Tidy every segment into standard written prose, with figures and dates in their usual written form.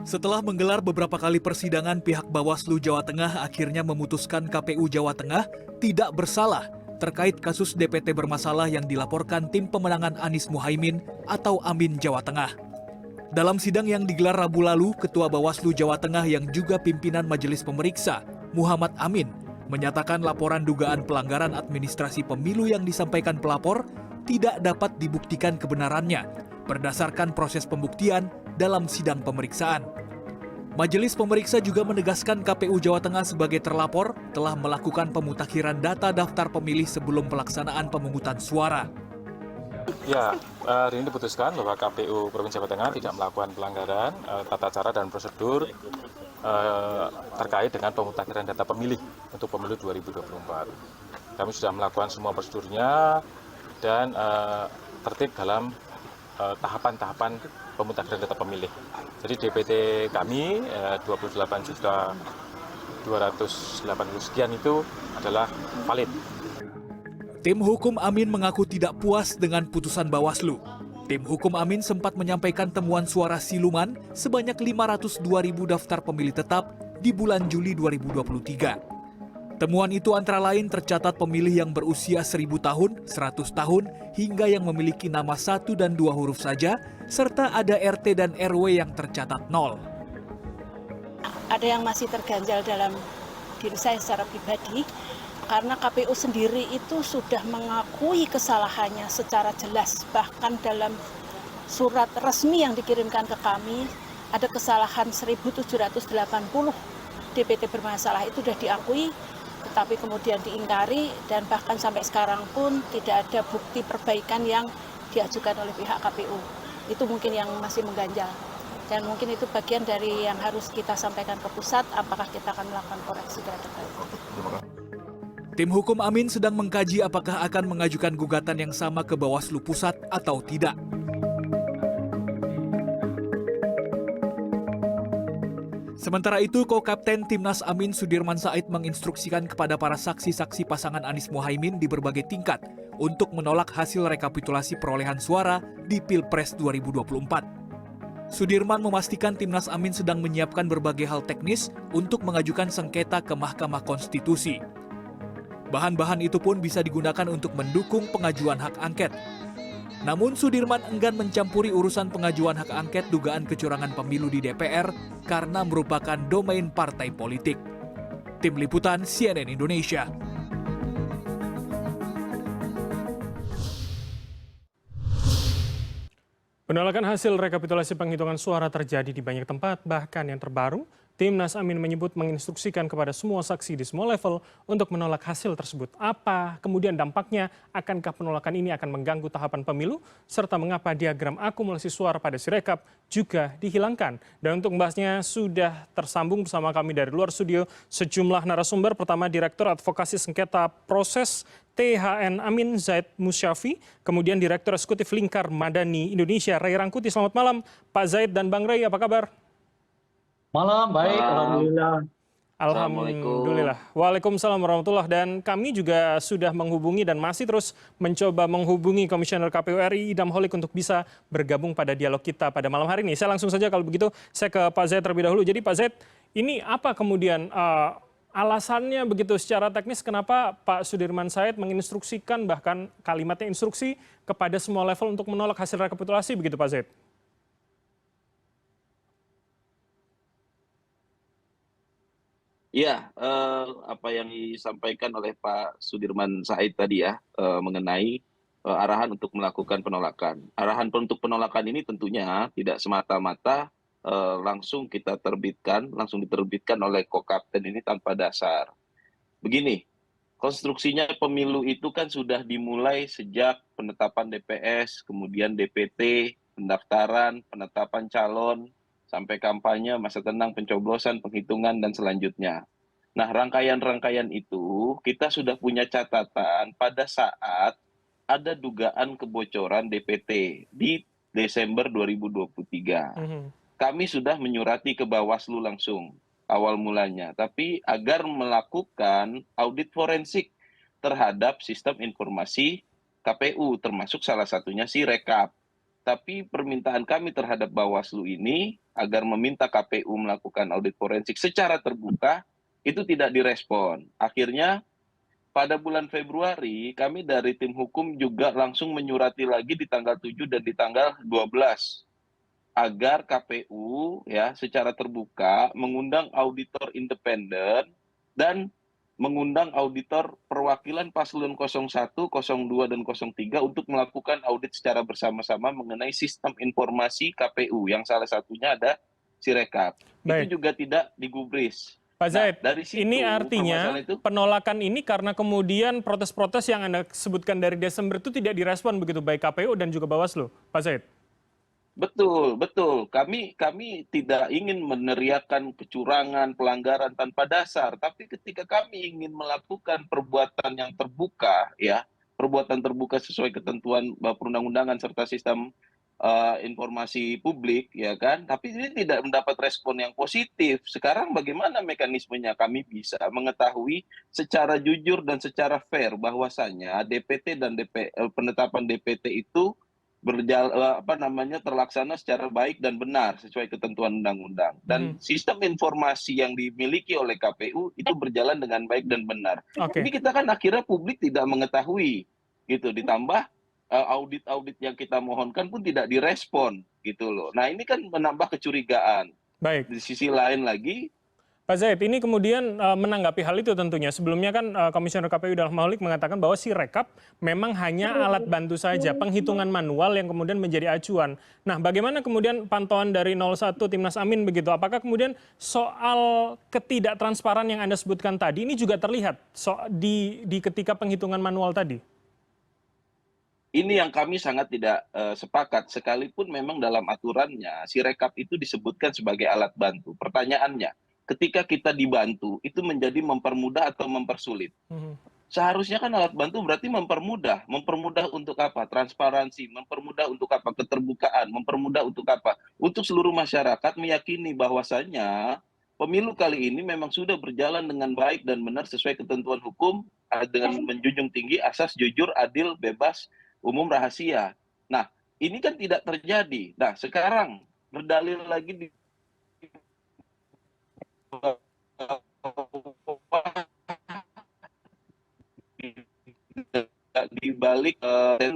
Setelah menggelar beberapa kali persidangan, pihak Bawaslu Jawa Tengah akhirnya memutuskan KPU Jawa Tengah tidak bersalah terkait kasus DPT bermasalah yang dilaporkan Tim Pemenangan Anies Muhaimin atau Amin Jawa Tengah. Dalam sidang yang digelar Rabu lalu, Ketua Bawaslu Jawa Tengah yang juga pimpinan Majelis Pemeriksa, Muhammad Amin, menyatakan laporan dugaan pelanggaran administrasi pemilu yang disampaikan pelapor tidak dapat dibuktikan kebenarannya berdasarkan proses pembuktian dalam sidang pemeriksaan. Majelis pemeriksa juga menegaskan KPU Jawa Tengah sebagai terlapor telah melakukan pemutakhiran data daftar pemilih sebelum pelaksanaan pemungutan suara. Ya, hari ini diputuskan bahwa KPU Provinsi Jawa Tengah tidak melakukan pelanggaran tata cara dan prosedur terkait dengan pemutakhiran data pemilih untuk pemilu 2024. Kami sudah melakukan semua prosedurnya dan tertib dalam tahapan-tahapan pemutakhiran data pemilih. Jadi DPT kami 28.280 sekian itu adalah valid. Tim hukum Amin mengaku tidak puas dengan putusan Bawaslu. Tim hukum Amin sempat menyampaikan temuan suara siluman sebanyak 502.000 daftar pemilih tetap di bulan Juli 2023. Temuan itu antara lain tercatat pemilih yang berusia 1000 tahun, 100 tahun, hingga yang memiliki nama 1 dan 2 huruf saja, serta ada RT dan RW yang tercatat 0. Ada yang masih terganjal dalam diri saya secara pribadi, karena KPU sendiri itu sudah mengakui kesalahannya secara jelas. Bahkan dalam surat resmi yang dikirimkan ke kami, ada kesalahan 1.780 DPT bermasalah itu sudah diakui, tetapi kemudian diingkari dan bahkan sampai sekarang pun tidak ada bukti perbaikan yang diajukan oleh pihak KPU. Itu mungkin yang masih mengganjal. Dan mungkin itu bagian dari yang harus kita sampaikan ke pusat, apakah kita akan melakukan koreksi terhadap itu. Tim hukum Amin sedang mengkaji apakah akan mengajukan gugatan yang sama ke Bawaslu Pusat atau tidak. Sementara itu, Ko-Kapten Timnas Amin Sudirman Said menginstruksikan kepada para saksi-saksi pasangan Anies Muhaimin di berbagai tingkat untuk menolak hasil rekapitulasi perolehan suara di Pilpres 2024. Sudirman memastikan Timnas Amin sedang menyiapkan berbagai hal teknis untuk mengajukan sengketa ke Mahkamah Konstitusi. Bahan-bahan itu pun bisa digunakan untuk mendukung pengajuan hak angket. Namun Sudirman enggan mencampuri urusan pengajuan hak angket dugaan kecurangan pemilu di DPR karena merupakan domain partai politik. Tim Liputan CNN Indonesia. Penolakan hasil rekapitulasi penghitungan suara terjadi di banyak tempat, bahkan yang terbaru, Timnas Amin menyebut menginstruksikan kepada semua saksi di semua level untuk menolak hasil tersebut. Apa kemudian dampaknya? Akankah penolakan ini akan mengganggu tahapan pemilu? Serta mengapa diagram akumulasi suara pada Sirekap juga dihilangkan? Dan untuk membahasnya sudah tersambung bersama kami dari luar studio sejumlah narasumber. Pertama, Direktur Advokasi Sengketa Proses THN Amin Zaid Musyafi, kemudian Direktur Eksekutif Lingkar Madani Indonesia Ray Rangkuti. Selamat malam Pak Zaid dan Bang Ray, apa kabar? Malam, baik, alhamdulillah. Alhamdulillah. Waalaikumsalam warahmatullahi. Dan kami juga sudah menghubungi dan masih terus mencoba menghubungi Komisioner KPU RI Idham Holik untuk bisa bergabung pada dialog kita pada malam hari ini. Saya langsung saja kalau begitu, saya ke Pak Zaid terlebih dahulu. Jadi Pak Zaid, ini apa kemudian alasannya begitu secara teknis kenapa Pak Sudirman Said menginstruksikan bahkan kalimatnya instruksi kepada semua level untuk menolak hasil rekapitulasi begitu Pak Zaid? Iya, apa yang disampaikan oleh Pak Sudirman Said tadi ya, mengenai arahan untuk melakukan penolakan. Arahan untuk penolakan ini tentunya tidak semata-mata langsung langsung diterbitkan oleh Ko-Kapten ini tanpa dasar. Begini, konstruksinya pemilu itu kan sudah dimulai sejak penetapan DPS, kemudian DPT, pendaftaran, penetapan calon, sampai kampanye, masa tenang, pencoblosan, penghitungan, dan selanjutnya. Nah, rangkaian-rangkaian itu kita sudah punya catatan pada saat ada dugaan kebocoran DPT di Desember 2023. Kami sudah menyurati ke Bawaslu langsung awal mulanya, tapi agar melakukan audit forensik terhadap sistem informasi KPU, termasuk salah satunya Sirekap. tapi permintaan kami terhadap Bawaslu ini agar meminta KPU melakukan audit forensik secara terbuka itu tidak direspon. Akhirnya pada bulan Februari kami dari tim hukum juga langsung menyurati lagi di tanggal 7 dan di tanggal 12 agar KPU ya secara terbuka mengundang auditor independen dan mengundang auditor perwakilan paslon 01, 02, dan 03 untuk melakukan audit secara bersama-sama mengenai sistem informasi KPU yang salah satunya ada Sirekap. Baik. Itu juga tidak digubris. Pak Zaid, dari situ, ini artinya penolakan ini karena kemudian protes-protes yang Anda sebutkan dari Desember itu tidak direspon begitu baik KPU dan juga Bawaslu, Pak Zaid? Betul, betul. Kami tidak ingin meneriakan kecurangan, pelanggaran tanpa dasar, tapi ketika kami ingin melakukan perbuatan yang terbuka, ya, perbuatan terbuka sesuai ketentuan perundang-undangan serta sistem informasi publik, ya kan? Tapi ini tidak mendapat respon yang positif. Sekarang bagaimana mekanismenya kami bisa mengetahui secara jujur dan secara fair bahwasanya DPT dan penetapan DPT itu terlaksana secara baik dan benar sesuai ketentuan undang-undang, dan sistem informasi yang dimiliki oleh KPU itu berjalan dengan baik dan benar. Ini kita kan akhirnya publik tidak mengetahui gitu, ditambah audit-audit yang kita mohonkan pun tidak direspon gitu loh. Nah, ini kan menambah kecurigaan. Baik. Di sisi lain lagi, Pak Zaid, ini kemudian menanggapi hal itu tentunya. Sebelumnya kan Komisioner KPU Ilham Maulid mengatakan bahwa Sirekap memang hanya alat bantu saja, penghitungan manual yang kemudian menjadi acuan. Nah, bagaimana kemudian pantauan dari 01 Timnas Amin begitu? Apakah kemudian soal ketidaktransparan yang Anda sebutkan tadi ini juga terlihat di ketika penghitungan manual tadi? ini yang kami sangat tidak sepakat, sekalipun memang dalam aturannya Sirekap itu disebutkan sebagai alat bantu. Pertanyaannya, ketika kita dibantu, itu menjadi mempermudah atau mempersulit? Seharusnya kan alat bantu berarti mempermudah. Mempermudah untuk apa? Transparansi. Mempermudah untuk apa? Keterbukaan. Mempermudah untuk apa? Untuk seluruh masyarakat meyakini bahwasannya pemilu kali ini memang sudah berjalan dengan baik dan benar sesuai ketentuan hukum dengan menjunjung tinggi asas jujur, adil, bebas, umum, rahasia. Nah, ini kan tidak terjadi. Nah, sekarang berdalil lagi di balik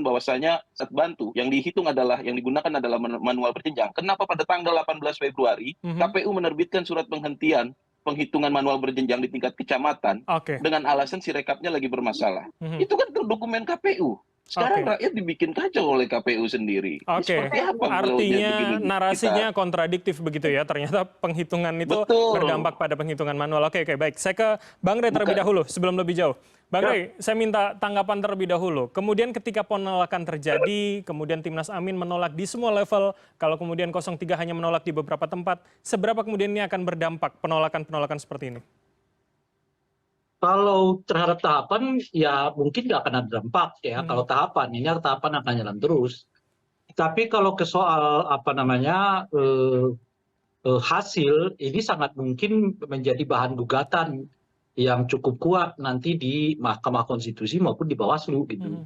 bahwasanya saat bantu yang dihitung adalah yang digunakan adalah manual berjenjang. Kenapa pada tanggal 18 Februari KPU menerbitkan surat penghentian penghitungan manual berjenjang di tingkat kecamatan dengan alasan Sirekapnya lagi bermasalah? Itu kan dokumen KPU. Sekarang rakyat dibikin kacau oleh KPU sendiri. Seperti apa? Artinya narasinya kontradiktif begitu ya. Ternyata penghitungan itu berdampak pada penghitungan manual. Oke, baik. Saya ke Bang Rey terlebih dahulu sebelum lebih jauh. Bang Rey, saya minta tanggapan terlebih dahulu. Kemudian ketika penolakan terjadi, kemudian Timnas Amin menolak di semua level, kalau kemudian 03 hanya menolak di beberapa tempat, seberapa kemudian ini akan berdampak penolakan-penolakan seperti ini? Kalau terhadap tahapan, ya mungkin nggak akan ada dampak ya. Kalau tahapan, ini tahapan akan jalan terus. Tapi kalau ke soal hasil, ini sangat mungkin menjadi bahan gugatan yang cukup kuat nanti di Mahkamah Konstitusi maupun di Bawaslu gitu.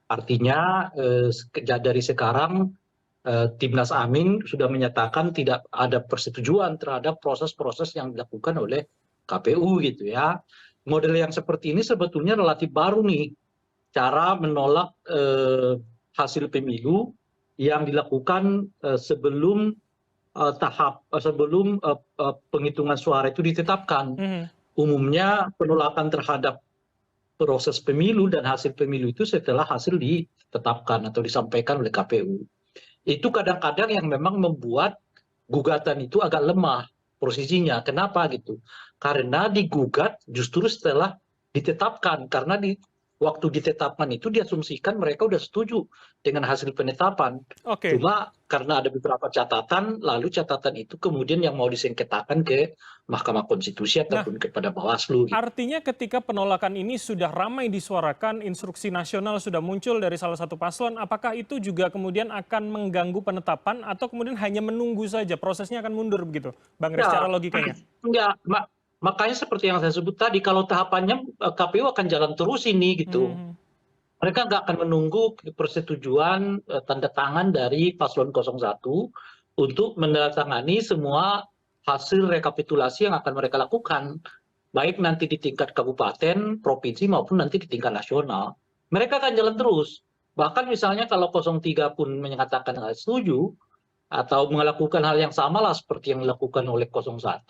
Artinya dari sekarang Timnas Amin sudah menyatakan tidak ada persetujuan terhadap proses-proses yang dilakukan oleh KPU gitu ya. Model yang seperti ini sebetulnya relatif baru nih, cara menolak hasil pemilu yang dilakukan sebelum penghitungan suara itu ditetapkan. Umumnya penolakan terhadap proses pemilu dan hasil pemilu itu setelah hasil ditetapkan atau disampaikan oleh KPU. Itu kadang-kadang yang memang membuat gugatan itu agak lemah posisinya. Kenapa gitu? Karena digugat justru setelah ditetapkan. Karena waktu ditetapkan itu diasumsikan mereka sudah setuju dengan hasil penetapan. Cuma karena ada beberapa catatan, lalu catatan itu kemudian yang mau disengketakan ke Mahkamah Konstitusi ataupun kepada Bawaslu. Gitu. Artinya ketika penolakan ini sudah ramai disuarakan, instruksi nasional sudah muncul dari salah satu paslon, apakah itu juga kemudian akan mengganggu penetapan atau kemudian hanya menunggu saja, prosesnya akan mundur begitu, Bang Rey, secara logikanya? Enggak, makanya seperti yang saya sebut tadi, kalau tahapannya KPU akan jalan terus ini gitu. Mereka nggak akan menunggu persetujuan tanda tangan dari paslon 01 untuk menandatangani semua hasil rekapitulasi yang akan mereka lakukan. Baik nanti di tingkat kabupaten, provinsi maupun nanti di tingkat nasional. Mereka akan jalan terus. Bahkan misalnya kalau 03 pun menyatakan nggak setuju, atau melakukan hal yang sama lah seperti yang dilakukan oleh 01,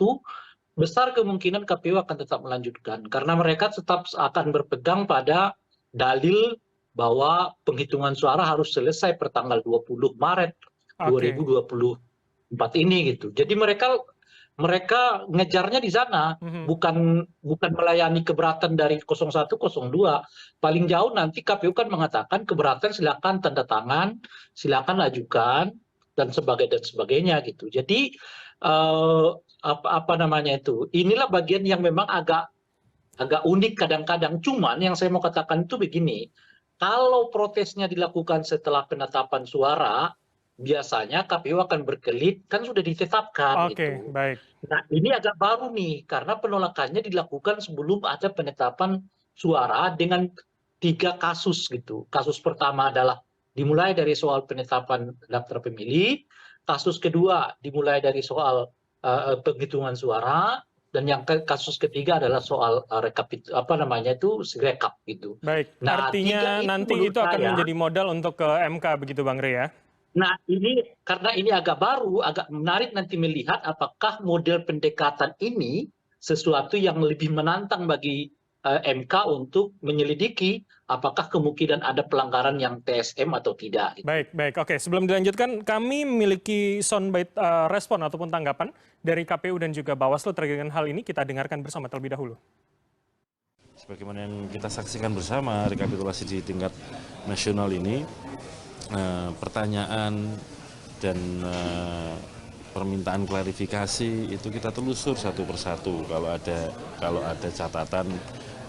besar kemungkinan KPU akan tetap melanjutkan. Karena mereka tetap akan berpegang pada dalil bahwa penghitungan suara harus selesai per tanggal 20 Maret 2024 ini gitu. Jadi mereka ngejarnya di sana, bukan melayani keberatan dari 01, 02. Paling jauh nanti KPU kan mengatakan keberatan silakan tanda tangan, silakan ajukan dan sebagainya gitu. Jadi apa namanya itu? Inilah bagian yang memang agak unik kadang-kadang. Cuman yang saya mau katakan itu begini, kalau protesnya dilakukan setelah penetapan suara, biasanya KPU akan berkelit, kan sudah ditetapkan gitu. Baik. Nah ini agak baru nih, karena penolakannya dilakukan sebelum ada penetapan suara dengan 3 kasus gitu. Kasus pertama adalah dimulai dari soal penetapan daftar pemilih, kasus kedua dimulai dari soal penghitungan suara, dan yang kasus ketiga adalah soal Sirekap gitu. Baik, Nah, artinya nanti itu akan menjadi modal untuk ke MK begitu Bang Rey ya? Nah ini karena ini agak baru, agak menarik nanti melihat apakah model pendekatan ini sesuatu yang lebih menantang bagi MK untuk menyelidiki apakah kemungkinan ada pelanggaran yang TSM atau tidak. Gitu. Baik, oke. Sebelum dilanjutkan, kami memiliki soundbite respon ataupun tanggapan dari KPU dan juga Bawaslu terkait dengan hal ini. Kita dengarkan bersama terlebih dahulu. Sebagaimana yang kita saksikan bersama rekapitulasi di tingkat nasional ini, pertanyaan dan permintaan klarifikasi itu kita telusur satu persatu. Kalau ada catatan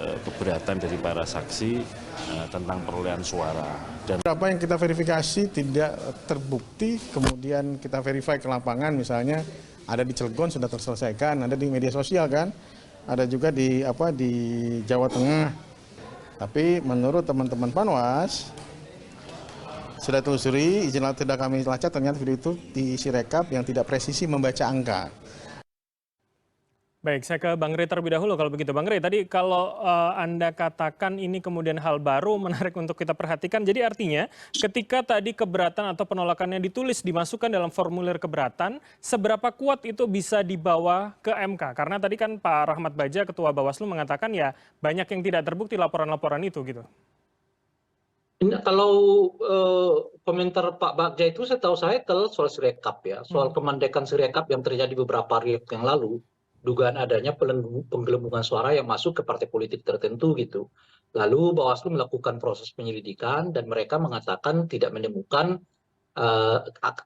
keberatan dari para saksi tentang perolehan suara. Dan beberapa yang kita verifikasi tidak terbukti, kemudian kita verify ke lapangan, misalnya ada di Cilegon sudah terselesaikan, ada di media sosial kan, ada juga di Jawa Tengah. Tapi menurut teman-teman Panwas sudah telusuri, izin tidak kami lacak, ternyata video itu di Sirekap yang tidak presisi membaca angka. Baik, saya ke Bang Rey terlebih dahulu kalau begitu. Bang Rey, tadi kalau Anda katakan ini kemudian hal baru menarik untuk kita perhatikan. Jadi artinya ketika tadi keberatan atau penolakannya ditulis dimasukkan dalam formulir keberatan, seberapa kuat itu bisa dibawa ke MK? Karena tadi kan Pak Rahmat Baja, Ketua Bawaslu mengatakan ya banyak yang tidak terbukti laporan-laporan itu gitu. Kalau komentar Pak Bagja itu setahu saya soal Sirekap ya, soal kemandekan Sirekap yang terjadi beberapa hari yang lalu. Dugaan adanya penggelembungan suara yang masuk ke partai politik tertentu gitu. Lalu Bawaslu melakukan proses penyelidikan dan mereka mengatakan tidak menemukan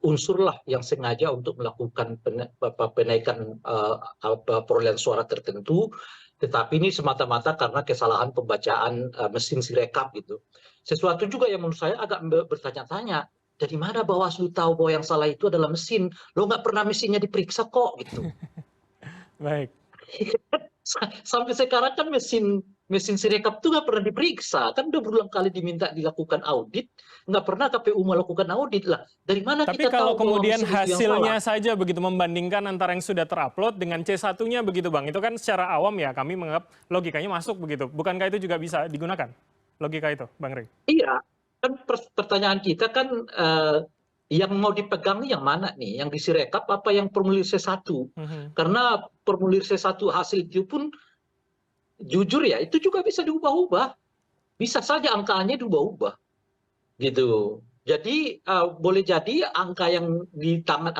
unsur lah yang sengaja untuk melakukan penaikan perolehan suara tertentu, tetapi ini semata-mata karena kesalahan pembacaan mesin Sirekap gitu. Sesuatu juga yang menurut saya agak bertanya-tanya, dari mana Bawaslu tahu bahwa yang salah itu adalah mesin? Lo nggak pernah mesinnya diperiksa kok gitu. Baik. Sampai sekarang kan mesin Sirekap itu nggak pernah diperiksa, kan udah berulang kali diminta dilakukan audit, nggak pernah KPU melakukan audit lah. Dari mana Tapi kita kalau tahu kemudian hasilnya salah? saja begitu membandingkan antara yang sudah terupload dengan C1-nya begitu Bang, itu kan secara awam ya kami menganggap logikanya masuk begitu. Bukankah itu juga bisa digunakan logika itu, Bang Rey? Iya, kan pertanyaan kita kan yang mau dipegang yang mana nih? Yang di Sirekap apa yang formulir C1? Karena formulir C1 hasil itu pun jujur ya, itu juga bisa diubah-ubah. Bisa saja angkanya diubah-ubah. Gitu. Jadi boleh jadi angka yang di tangan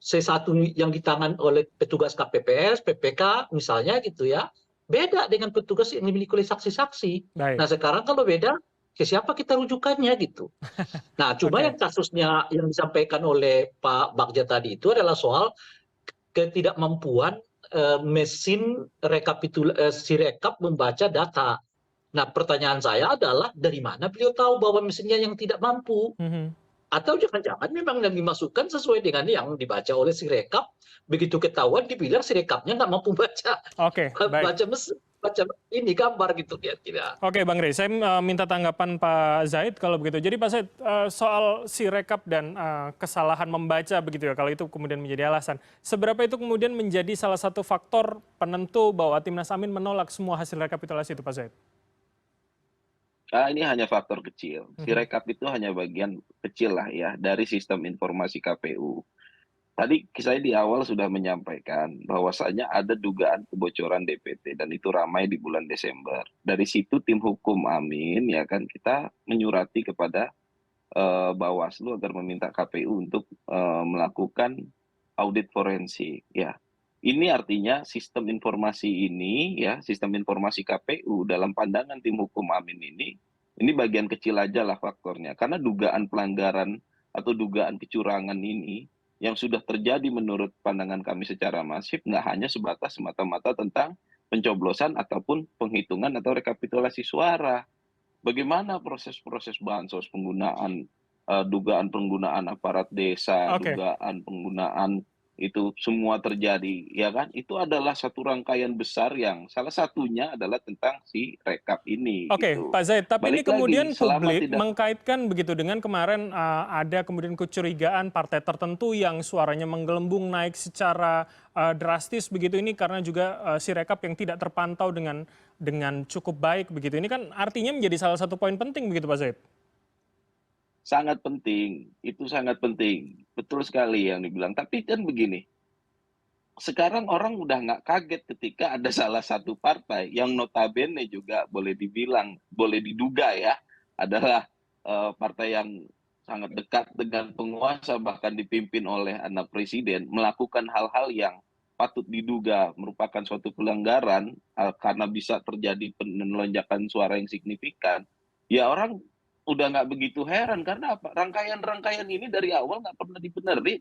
C1 yang di tangan oleh petugas KPPS, PPK misalnya gitu ya, beda dengan petugas yang dimiliki oleh saksi-saksi. Nah sekarang kalau beda, ke siapa kita rujukannya gitu. Nah, cuma yang kasusnya yang disampaikan oleh Pak Bagja tadi itu adalah soal ketidakmampuan mesin Sirekap membaca data. Nah, pertanyaan saya adalah dari mana beliau tahu bahwa mesinnya yang tidak mampu? Atau jangan-jangan memang yang dimasukkan sesuai dengan yang dibaca oleh Sirekap, begitu ketahuan dibilang Sirekapnya nggak mampu baca. Oke, baik. macam ini gambar gitu ya tidak. Oke, Bang Rey, saya minta tanggapan Pak Zaid kalau begitu. Jadi Pak Zaid, soal si rekap dan kesalahan membaca begitu ya, kalau itu kemudian menjadi alasan. Seberapa itu kemudian menjadi salah satu faktor penentu bahwa Timnas Amin menolak semua hasil rekapitulasi itu, Pak Zaid? Ini hanya faktor kecil. Si rekap itu hanya bagian kecil lah ya dari sistem informasi KPU. Tadi saya di awal sudah menyampaikan bahwasanya ada dugaan kebocoran DPT dan itu ramai di bulan Desember. Dari situ tim hukum Amin ya kan kita menyurati kepada Bawaslu agar meminta KPU untuk melakukan audit forensik ya. Ini artinya sistem informasi ini ya, sistem informasi KPU dalam pandangan tim hukum Amin ini bagian kecil aja lah faktornya. Karena dugaan pelanggaran atau dugaan kecurangan ini yang sudah terjadi menurut pandangan kami secara masif nggak hanya sebatas semata-mata tentang pencoblosan ataupun penghitungan atau rekapitulasi suara. Bagaimana proses-proses bansos penggunaan, dugaan penggunaan aparat desa, dugaan penggunaan itu semua terjadi, ya kan? Itu adalah satu rangkaian besar yang salah satunya adalah tentang si rekap ini. Oke, gitu. Pak Zaid, tapi Balik ini kemudian lagi, selama publik tidak- mengkaitkan begitu dengan kemarin ada kemudian kecurigaan partai tertentu yang suaranya menggelembung naik secara drastis begitu ini karena juga si rekap yang tidak terpantau dengan cukup baik begitu. Ini kan artinya menjadi salah satu poin penting begitu, Pak Zaid? Sangat penting, itu sangat penting. Betul sekali yang dibilang. Tapi kan begini, sekarang orang udah nggak kaget ketika ada salah satu partai yang notabene juga boleh dibilang, boleh diduga ya, adalah partai yang sangat dekat dengan penguasa, bahkan dipimpin oleh anak presiden, melakukan hal-hal yang patut diduga merupakan suatu pelanggaran karena bisa terjadi penelonjakan suara yang signifikan. Ya orang udah nggak begitu heran karena apa? Rangkaian-rangkaian ini dari awal nggak pernah dibenerin.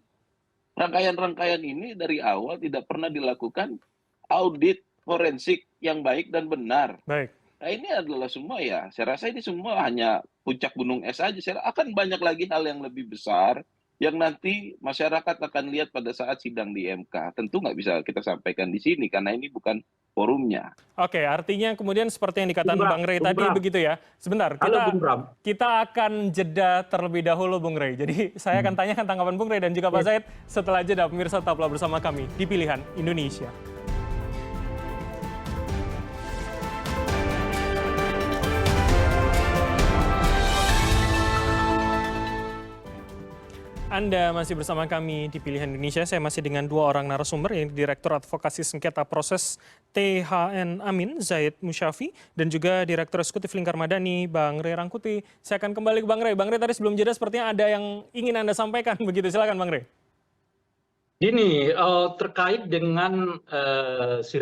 Rangkaian-rangkaian ini dari awal tidak pernah dilakukan audit forensik yang baik dan benar. Baik. Nah ini adalah semua ya, saya rasa ini semua hanya puncak gunung es aja. Saya akan banyak lagi hal yang lebih besar yang nanti masyarakat akan lihat pada saat sidang di MK. Tentu nggak bisa kita sampaikan di sini karena ini bukan forumnya. Oke, artinya kemudian seperti yang dikatakan Bang Rey tadi begitu ya. Sebentar, kita akan jeda terlebih dahulu Bung Rey. Jadi saya akan tanyakan tanggapan Bung Rey dan juga Pak Zaid setelah jeda. Pemirsa tetaplah bersama kami di Pilihan Indonesia. Anda masih bersama kami di Pilihan Indonesia. Saya masih dengan dua orang narasumber, yaitu Direktur Advokasi Sengketa Proses THN Amin, Zaid Musyafi, dan juga Direktur Eksekutif Lingkar Madani, Bang Rey Rangkuti. Saya akan kembali ke Bang Rey. Bang Rey, tadi sebelum jeda sepertinya ada yang ingin Anda sampaikan. Begitu, silakan Bang Rey. Ini terkait dengan si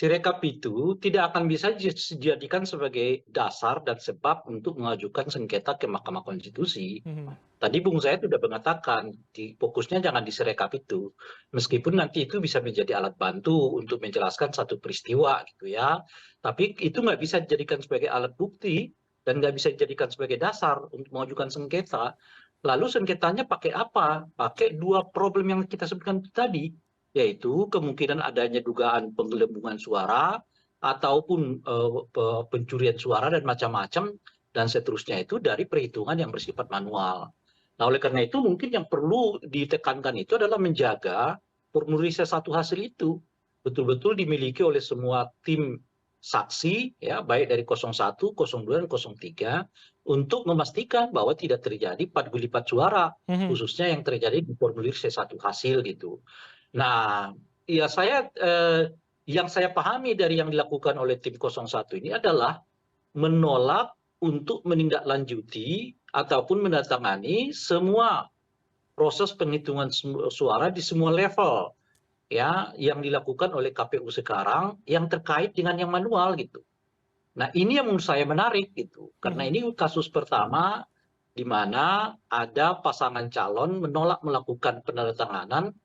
rekap itu tidak akan bisa dijadikan sebagai dasar dan sebab untuk mengajukan sengketa ke Mahkamah Konstitusi. Tadi Bung Zaid sudah mengatakan, fokusnya jangan di sirekap itu. Meskipun nanti itu bisa menjadi alat bantu untuk menjelaskan satu peristiwa gitu ya. Tapi itu nggak bisa dijadikan sebagai alat bukti dan nggak bisa dijadikan sebagai dasar untuk mengajukan sengketa. Lalu sengketanya pakai apa? Pakai dua problem yang kita sebutkan tadi, yaitu kemungkinan adanya dugaan penggelembungan suara ataupun pencurian suara dan macam-macam dan seterusnya itu dari perhitungan yang bersifat manual. Nah, oleh karena itu mungkin yang perlu ditekankan itu adalah menjaga formulir C1 hasil itu betul-betul dimiliki oleh semua tim saksi, ya baik dari 01, 02, dan 03, untuk memastikan bahwa tidak terjadi padulipat suara, khususnya yang terjadi di formulir C1 hasil gitu. Nah, ya yang saya pahami dari yang dilakukan oleh tim 01 ini adalah menolak untuk menindaklanjuti ataupun mendatangani semua proses penghitungan suara di semua level ya yang dilakukan oleh KPU sekarang yang terkait dengan yang manual gitu. Nah, ini yang menurut saya menarik gitu. Karena ini kasus pertama di mana ada pasangan calon menolak melakukan penandatanganan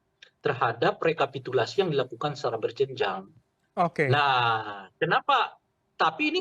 terhadap rekapitulasi yang dilakukan secara berjenjang. Nah, kenapa? Tapi ini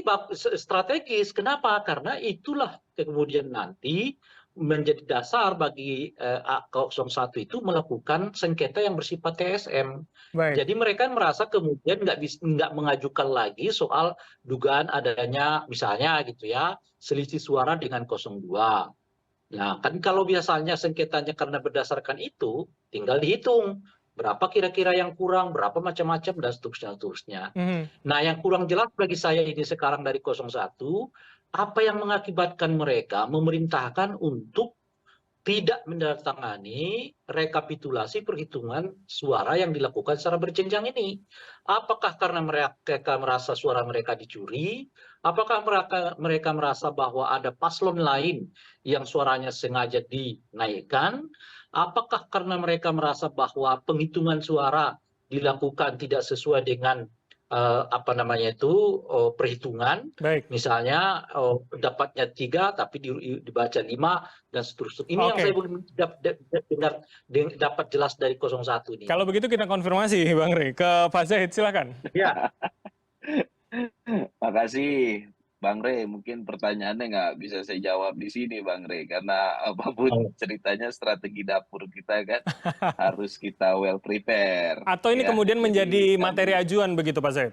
strategis. Kenapa? Karena itulah kemudian nanti menjadi dasar bagi 01 itu melakukan sengketa yang bersifat TSM. Baik. Jadi mereka merasa kemudian nggak mengajukan lagi soal dugaan adanya misalnya gitu ya selisih suara dengan 02. Nah kan kalau biasanya sengketanya karena berdasarkan itu tinggal dihitung berapa kira-kira yang kurang, berapa macam-macam dan seterusnya. Nah yang kurang jelas bagi saya ini sekarang dari 01, apa yang mengakibatkan mereka memerintahkan untuk tidak menandatangani rekapitulasi perhitungan suara yang dilakukan secara berjenjang ini. Apakah karena mereka merasa suara mereka dicuri? Apakah mereka merasa bahwa ada paslon lain yang suaranya sengaja dinaikkan? Apakah karena mereka merasa bahwa penghitungan suara dilakukan tidak sesuai dengan perhitungan, Baik. misalnya dapatnya 3 tapi dibaca 5 dan seterusnya. Ini yang saya belum dapat jelas dari 01 ini. Kalau begitu kita konfirmasi Bang Rey ke Pak Zahid, silakan. Ya. Makasih Bang Rey, mungkin pertanyaannya nggak bisa saya jawab di sini Bang Rey, karena apapun ceritanya strategi dapur kita kan harus kita well prepare. Atau ini ya. kemudian menjadi materi ajuan begitu Pak Zahid?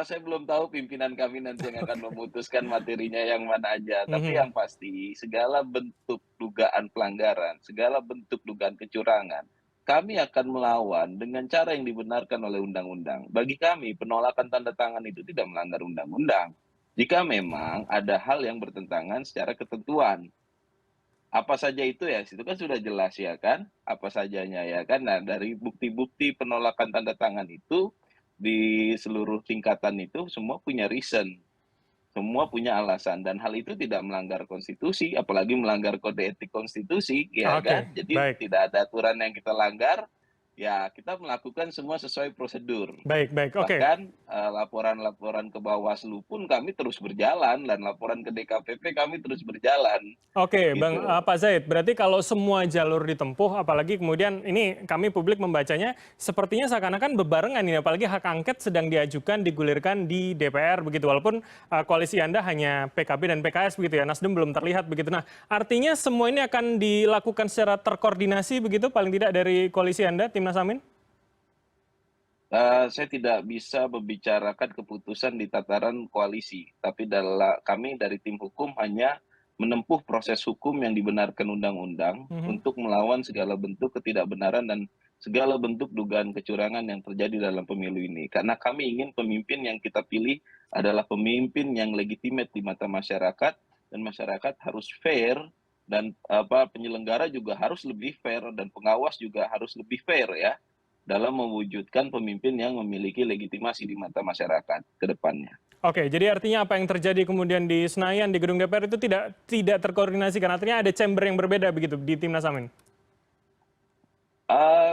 Saya belum tahu pimpinan kami nanti yang akan memutuskan materinya yang mana aja. Tapi yang pasti segala bentuk dugaan pelanggaran, segala bentuk dugaan kecurangan, kami akan melawan dengan cara yang dibenarkan oleh undang-undang. Bagi kami, penolakan tanda tangan itu tidak melanggar undang-undang. Jika memang ada hal yang bertentangan secara ketentuan. Apa saja itu ya, itu kan sudah jelas ya kan, apa sajanya ya kan. Nah, dari bukti-bukti penolakan tanda tangan itu, di seluruh tingkatan itu semua punya reason. Semua punya alasan dan hal itu tidak melanggar konstitusi, apalagi melanggar kode etik konstitusi, ya kan? Jadi tidak ada aturan yang kita langgar, ya kita melakukan semua sesuai prosedur. Baik, oke. Bahkan laporan-laporan ke Bawaslu pun kami terus berjalan dan laporan ke DKPP kami terus berjalan. Oke, gitu. Bang Pak Zahid, berarti kalau semua jalur ditempuh, apalagi kemudian ini kami publik membacanya sepertinya seakan-akan bebarengan ini, apalagi hak angket sedang diajukan, digulirkan di DPR begitu, walaupun koalisi Anda hanya PKB dan PKS begitu ya, Nasdem belum terlihat begitu. Nah, artinya semua ini akan dilakukan secara terkoordinasi begitu, paling tidak dari koalisi Anda, Timnas Amin? Saya tidak bisa membicarakan keputusan di tataran koalisi, tapi kami dari tim hukum hanya menempuh proses hukum yang dibenarkan undang-undang untuk melawan segala bentuk ketidakbenaran dan segala bentuk dugaan kecurangan yang terjadi dalam pemilu ini. Karena kami ingin pemimpin yang kita pilih adalah pemimpin yang legitimate di mata masyarakat, dan masyarakat harus fair, dan penyelenggara juga harus lebih fair, dan pengawas juga harus lebih fair ya, dalam mewujudkan pemimpin yang memiliki legitimasi di mata masyarakat ke depannya. Oke, jadi artinya apa yang terjadi kemudian di Senayan, di gedung DPR itu tidak terkoordinasikan, artinya ada chamber yang berbeda begitu di Timnas Amin?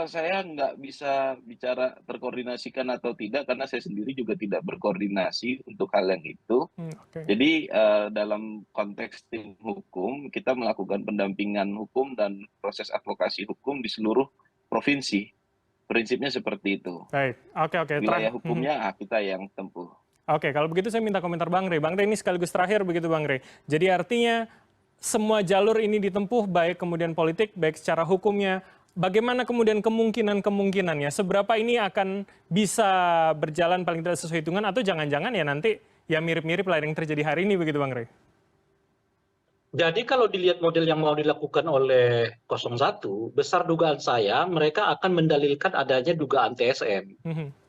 Saya nggak bisa bicara terkoordinasikan atau tidak, karena saya sendiri juga tidak berkoordinasi untuk hal yang itu. Jadi dalam konteks tim hukum, kita melakukan pendampingan hukum dan proses advokasi hukum di seluruh provinsi. Prinsipnya seperti itu. Baik, oke. Wilayah hukumnya kita yang tempuh. Oke, kalau begitu saya minta komentar Bang Rey. Bang Rey ini sekaligus terakhir begitu Bang Rey. Jadi artinya semua jalur ini ditempuh, baik kemudian politik, baik secara hukumnya. Bagaimana kemudian kemungkinannya? Seberapa ini akan bisa berjalan paling tidak sesuai hitungan, atau jangan-jangan ya nanti ya mirip-mirip lah yang terjadi hari ini begitu Bang Rey? Jadi kalau dilihat model yang mau dilakukan oleh 01, besar dugaan saya mereka akan mendalilkan adanya dugaan TSM.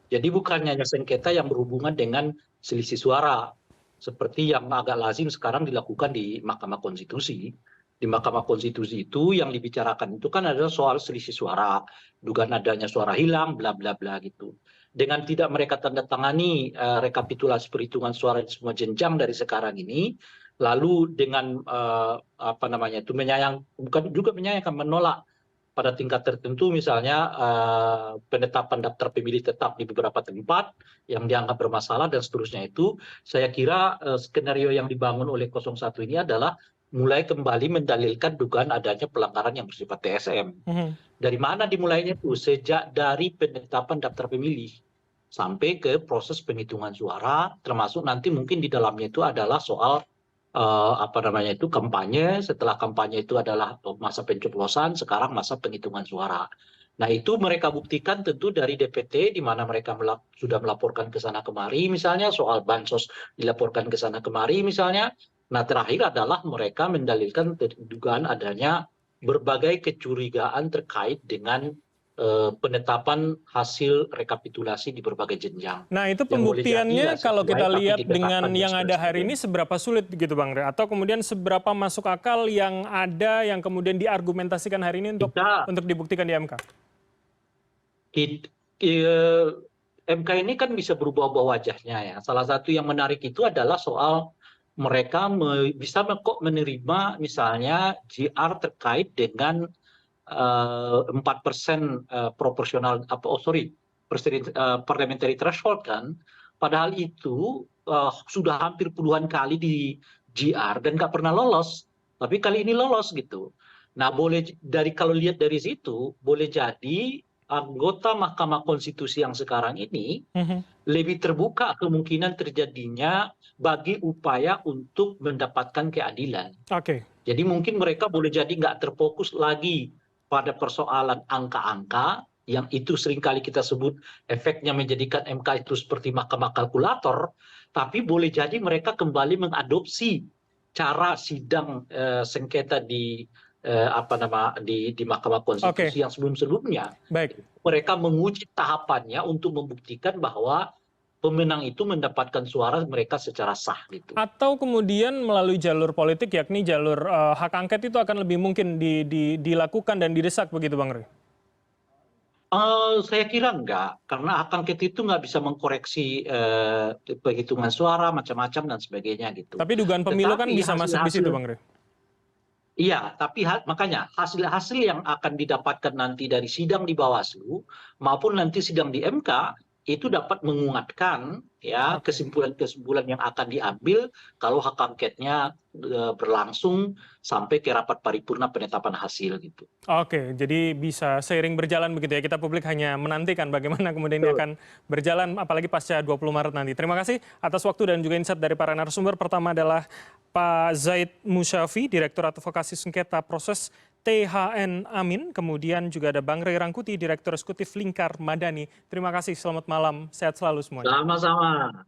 Jadi bukan hanya sengketa yang berhubungan dengan selisih suara, seperti yang agak lazim sekarang dilakukan di Mahkamah Konstitusi. Di Mahkamah Konstitusi itu yang dibicarakan itu kan adalah soal selisih suara, dugaan adanya suara hilang, bla bla bla gitu. Dengan tidak mereka tanda tangani rekapitulasi perhitungan suara di semua jenjang dari sekarang ini, lalu dengan menyayangkan, menolak pada tingkat tertentu, misalnya penetapan daftar pemilih tetap di beberapa tempat yang dianggap bermasalah dan seterusnya itu, saya kira skenario yang dibangun oleh 01 ini adalah mulai kembali mendalilkan dugaan adanya pelanggaran yang bersifat TSM. Dari mana dimulainya itu? Sejak dari penetapan daftar pemilih sampai ke proses penghitungan suara, termasuk nanti mungkin di dalamnya itu adalah soal apa namanya itu kampanye, setelah kampanye itu adalah masa pencoblosan, sekarang masa penghitungan suara. Nah itu mereka buktikan tentu dari DPT, di mana mereka sudah melaporkan ke sana kemari, misalnya soal bansos dilaporkan ke sana kemari, misalnya. Nah terakhir adalah mereka mendalilkan dugaan adanya berbagai kecurigaan terkait dengan penetapan hasil rekapitulasi di berbagai jenjang. Nah, itu Yang boleh jadi pembuktiannya nggak kalau sesuai, kita tapi lihat dikatakan dengan dan yang ada hari sebagainya. ini seberapa sulit gitu Bang Rey? Atau kemudian seberapa masuk akal yang ada yang kemudian diargumentasikan hari ini Kita untuk dibuktikan di MK? MK ini kan bisa berubah-ubah wajahnya ya. Salah satu yang menarik itu adalah soal mereka bisa kok menerima misalnya GR terkait dengan 4% proporsional parliamentary threshold kan. Padahal itu sudah hampir puluhan kali di GR dan nggak pernah lolos. Tapi kali ini lolos gitu. Nah kalau lihat dari situ boleh jadi anggota Mahkamah Konstitusi yang sekarang ini lebih terbuka kemungkinan terjadinya bagi upaya untuk mendapatkan keadilan. Oke. Jadi mungkin mereka boleh jadi nggak terfokus lagi pada persoalan angka-angka yang itu seringkali kita sebut efeknya menjadikan MK itu seperti mahkamah kalkulator, tapi boleh jadi mereka kembali mengadopsi cara sidang sengketa di di Mahkamah Konstitusi yang sebelum-sebelumnya. Baik. Mereka menguji tahapannya untuk membuktikan bahwa pemenang itu mendapatkan suara mereka secara sah gitu. Atau kemudian melalui jalur politik, yakni jalur hak angket itu akan lebih mungkin dilakukan dan didesak begitu Bang Rey? Saya kira enggak, karena hak angket itu nggak bisa mengkoreksi penghitungan suara macam-macam dan sebagainya gitu. Tapi dugaan pemilu kan bisa masuk di situ Bang Rey? Iya, tapi makanya hasil-hasil yang akan didapatkan nanti dari sidang di Bawaslu maupun nanti sidang di MK itu dapat menguatkan ya kesimpulan-kesimpulan yang akan diambil kalau hak angketnya berlangsung sampai ke rapat paripurna penetapan hasil gitu. Oke, jadi bisa seiring berjalan begitu ya. Kita publik hanya menantikan bagaimana kemudian ini akan berjalan apalagi pasca 20 Maret nanti. Terima kasih atas waktu dan juga insight dari para narasumber. Pertama adalah Pak Zaid Musyafi, Direktur Advokasi Sengketa Proses THN Amin. Kemudian juga ada Bang Rey Rangkuti, Direktur Eksekutif Lingkar Madani. Terima kasih, selamat malam, sehat selalu semuanya. Sama-sama.